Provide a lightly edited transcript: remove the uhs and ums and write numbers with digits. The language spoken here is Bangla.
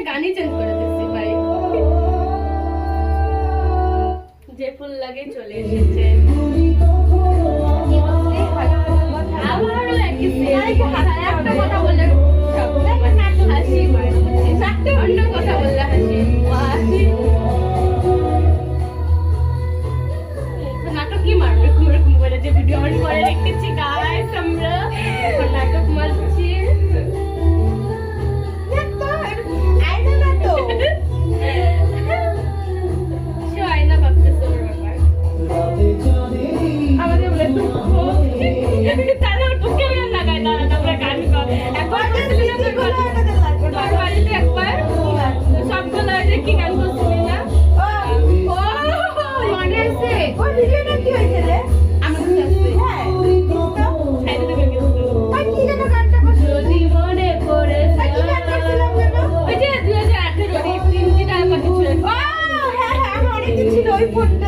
গানই চেঞ্জ করে দিচ্ছি ভাই। যে ফুল লাগে চলে এসেছে। আমারও একই একটা কথা বললে হাসি পায়, চারটে অন্য কথা বললে হাসি। নাটক কি মারবে এরকম করে যে ভিডিও অন করে রেখেছি গাইস, আমরা এখন নাটক মারছি। ওই ফোনটা